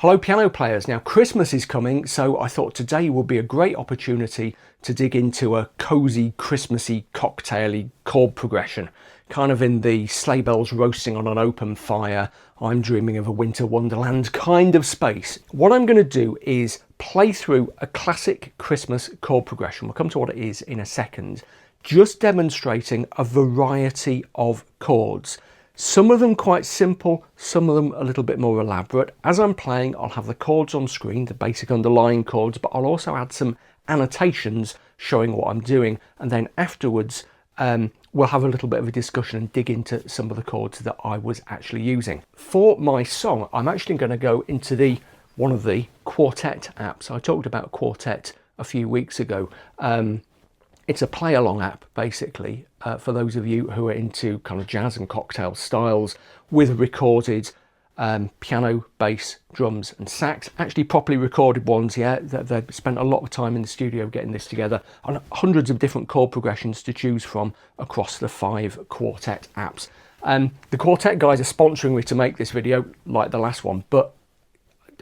Hello piano players, now Christmas is coming, so I thought today would be a great opportunity to dig into a cosy, Christmassy, cocktaily chord progression. Kind of in the sleigh bells roasting on an open fire, I'm dreaming of a winter wonderland kind of space. What I'm going to do is play through a classic Christmas chord progression. We'll come to what it is in a second. Just demonstrating a variety of chords. Some of them quite simple, some of them a little bit more elaborate. As I'm playing, I'll have the chords on screen, the basic underlying chords, but I'll also add some annotations showing what I'm doing. And then afterwards, we'll have a little bit of a discussion and dig into some of the chords that I was actually using. For my song, I'm actually going to go into one of the Quartet apps. I talked about Quartet a few weeks ago. It's a play-along app, basically, for those of you who are into kind of jazz and cocktail styles with recorded piano, bass, drums and sax. Actually properly recorded ones, yeah. They've spent a lot of time in the studio getting this together, and hundreds of different chord progressions to choose from across the 5 Quartet apps. The Quartet guys are sponsoring me to make this video, like the last one, but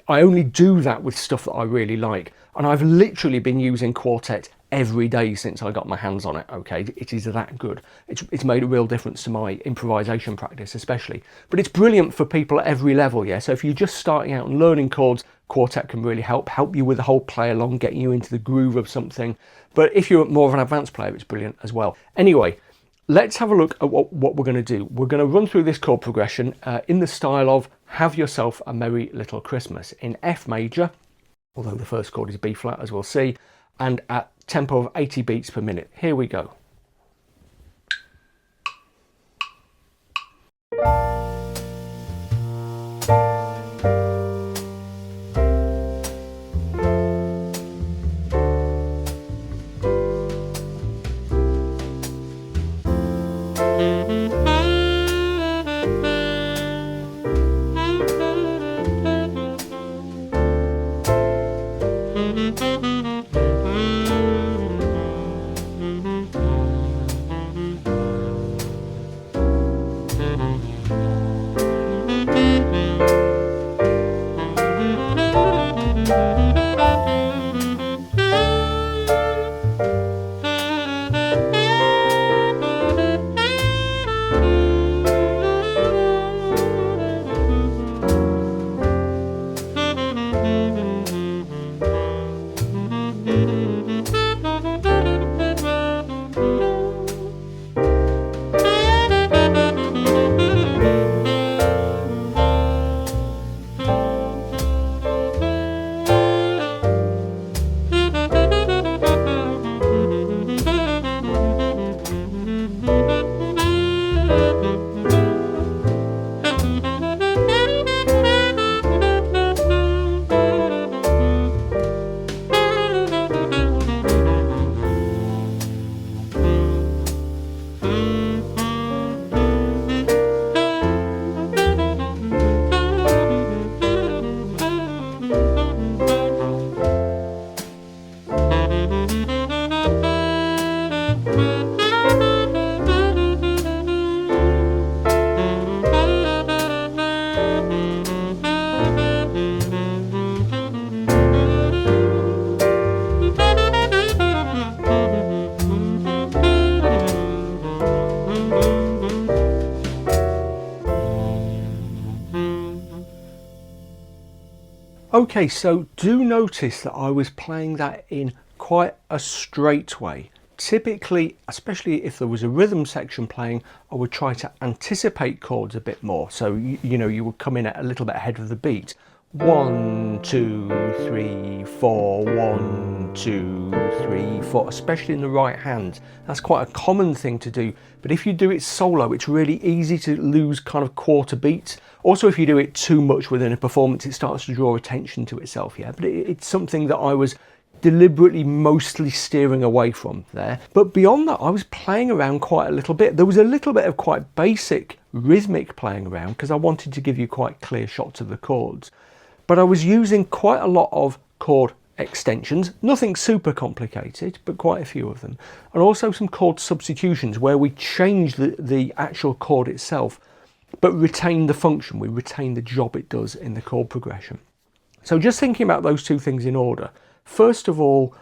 I only do that with stuff that I really like. And I've literally been using Quartet every day since I got my hands on it. Okay, it is that good. It's made a real difference to my improvisation practice especially, but it's brilliant for people at every level. Yeah, so if you're just starting out and learning chords, Quartet can really help you with the whole play along, getting you into the groove of something. But if you're more of an advanced player, it's brilliant as well. Anyway, let's have a look at what we're going to do. We're going to run through this chord progression in the style of Have Yourself a Merry Little Christmas in F major, although the first chord is B flat, as we'll see, and at tempo of 80 beats per minute. Here we go. Okay, so do notice that I was playing that in quite a straight way. Typically, especially if there was a rhythm section playing, I would try to anticipate chords a bit more. So, you would come in at a little bit ahead of the beat. 1, 2, 3, 4, 1, 2, 3, 4, especially in the right hand. That's quite a common thing to do. But if you do it solo, it's really easy to lose kind of quarter beats. Also, if you do it too much within a performance, it starts to draw attention to itself. Yeah, but it's something that I was deliberately mostly steering away from there. But beyond that, I was playing around quite a little bit. There was a little bit of quite basic rhythmic playing around because I wanted to give you quite clear shots of the chords. But I was using quite a lot of chord extensions, nothing super complicated, but quite a few of them. And also some chord substitutions where we change the actual chord itself, but retain the function, we retain the job it does in the chord progression. So just thinking about those two things in order. First of all,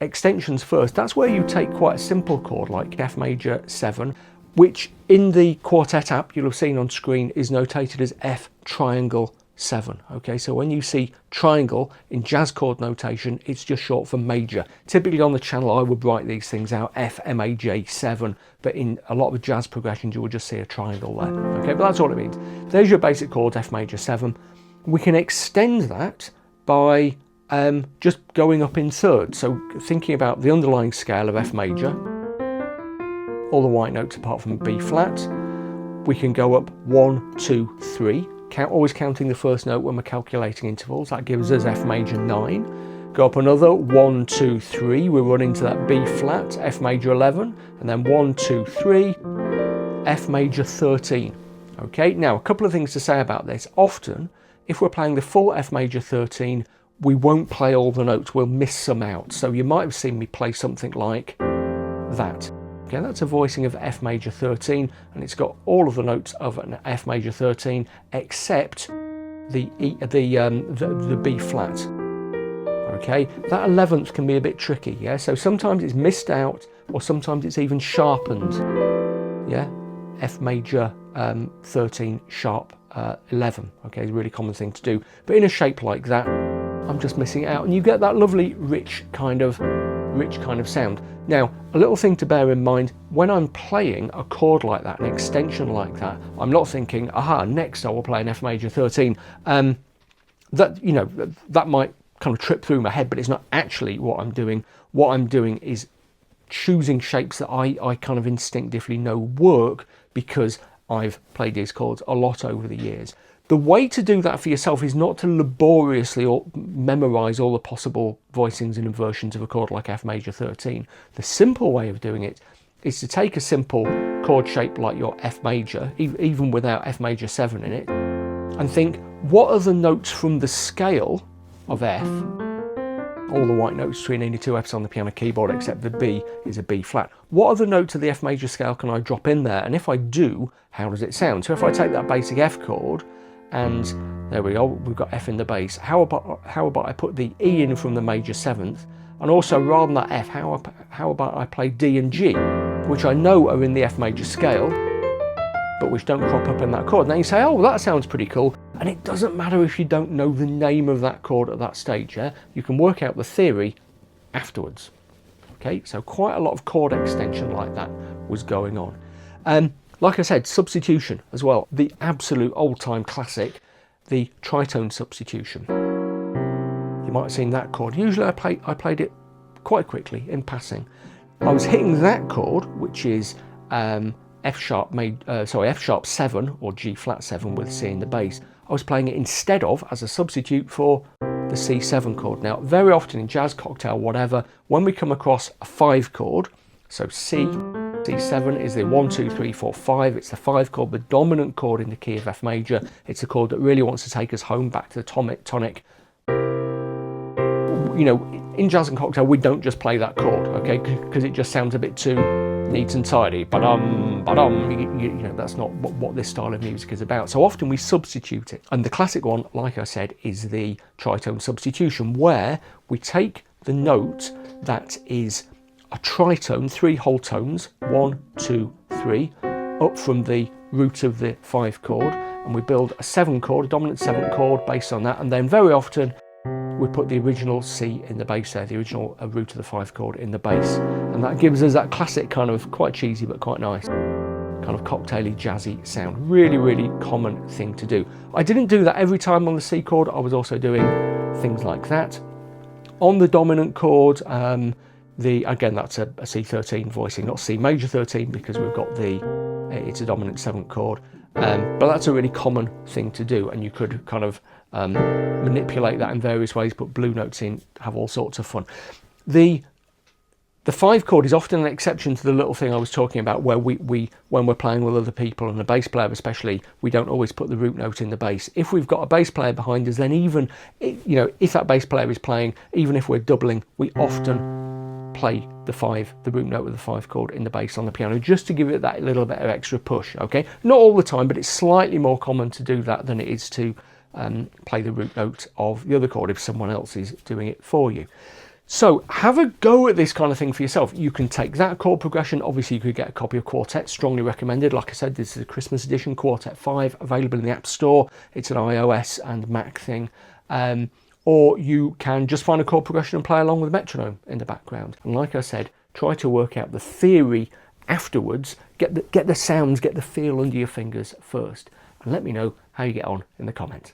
extensions first. That's where you take quite a simple chord like F major 7, which in the Quartet app you'll have seen on screen is notated as F triangle 7. Okay, so when you see triangle in jazz chord notation, it's just short for major. Typically on the channel I would write these things out F MAJ 7, but in a lot of jazz progressions you will just see a triangle there. Okay, but that's all it means. There's your basic chord, F major 7. We can extend that by just going up in thirds. So thinking about the underlying scale of F major, all the white notes apart from B flat, we can go up 1, 2, 3. Always counting the first note when we're calculating intervals. That gives us F major 9. Go up another 1, 2, 3. We run into that B flat, F major 11, and then 1, 2, 3, F major 13. Okay, now a couple of things to say about this. Often, if we're playing the full F major 13, we won't play all the notes, we'll miss some out. So you might have seen me play something like that. Okay, that's a voicing of F major 13, and it's got all of the notes of an F major 13 except the B flat. Okay, that 11th can be a bit tricky, yeah? So sometimes it's missed out, or sometimes it's even sharpened, yeah? F major 13 sharp 11, okay, is a really common thing to do. But in a shape like that, I'm just missing it out, and you get that lovely rich kind of sound. Now, a little thing to bear in mind, when I'm playing a chord like that, an extension like that, I'm not thinking, aha, next I will play an F major 13. That, you know, that might kind of trip through my head, but it's not actually what I'm doing. What I'm doing is choosing shapes that I kind of instinctively know work because I've played these chords a lot over the years. The way to do that for yourself is not to laboriously memorize all the possible voicings and inversions of a chord like F major 13. The simple way of doing it is to take a simple chord shape like your F major, even without F major 7 in it, and think, what are the notes from the scale of F? All the white notes between any two Fs on the piano keyboard except the B is a B flat. What other notes of the F major scale can I drop in there? And if I do, how does it sound? So if I take that basic F chord, and there we go, we've got F in the bass. How about I put the E in from the major 7th, and also rather than that F, how about I play D and G, which I know are in the F major scale, but which don't crop up in that chord. Now you say, oh, that sounds pretty cool, and it doesn't matter if you don't know the name of that chord at that stage, yeah? You can work out the theory afterwards. Okay, so quite a lot of chord extension like that was going on. Like I said, substitution as well, the absolute old-time classic, the tritone substitution. You might have seen that chord. Usually I played it quite quickly in passing. I was hitting that chord, which is F sharp 7 or G flat 7 with C in the bass. I was playing it instead of, as a substitute for, the C7 chord. Now, very often in jazz, cocktail, whatever, when we come across a 5 chord, so C7 is the 1, 2, 3, 4, 5. It's the 5 chord, the dominant chord in the key of F major. It's a chord that really wants to take us home back to the tonic. You know, in jazz and cocktail, we don't just play that chord, okay, because it just sounds a bit too neat and tidy. You know, that's not what this style of music is about. So often we substitute it. And the classic one, like I said, is the tritone substitution, where we take the note that is a tritone, 3 whole tones, 1, 2, 3, up from the root of the 5 chord, and we build a 7 chord, a dominant 7 chord based on that, and then very often we put the original C in the bass there, the original root of the 5 chord in the bass, and that gives us that classic kind of quite cheesy but quite nice kind of cocktaily jazzy sound. Really, really common thing to do. I didn't do that every time on the C chord. I was also doing things like that. On the dominant chord, again, that's a C13 voicing, not C major 13, because we've got it's a dominant 7th chord. But that's a really common thing to do, and you could kind of manipulate that in various ways, put blue notes in, have all sorts of fun. The 5 chord is often an exception to the little thing I was talking about, where when we're playing with other people, and a bass player especially, we don't always put the root note in the bass. If we've got a bass player behind us, then even, you know, if that bass player is playing, even if we're doubling, we often play the root note of the 5 chord in the bass on the piano, just to give it that little bit of extra push, okay? Not all the time, but it's slightly more common to do that than it is to play the root note of the other chord if someone else is doing it for you. So have a go at this kind of thing for yourself. You can take that chord progression. Obviously, you could get a copy of Quartet, strongly recommended. Like I said, this is a Christmas edition, Quartet 5, available in the App Store. It's an iOS and Mac thing. Or you can just find a chord progression and play along with a metronome in the background. And like I said, try to work out the theory afterwards. Get the sounds, get the feel under your fingers first. And let me know how you get on in the comments.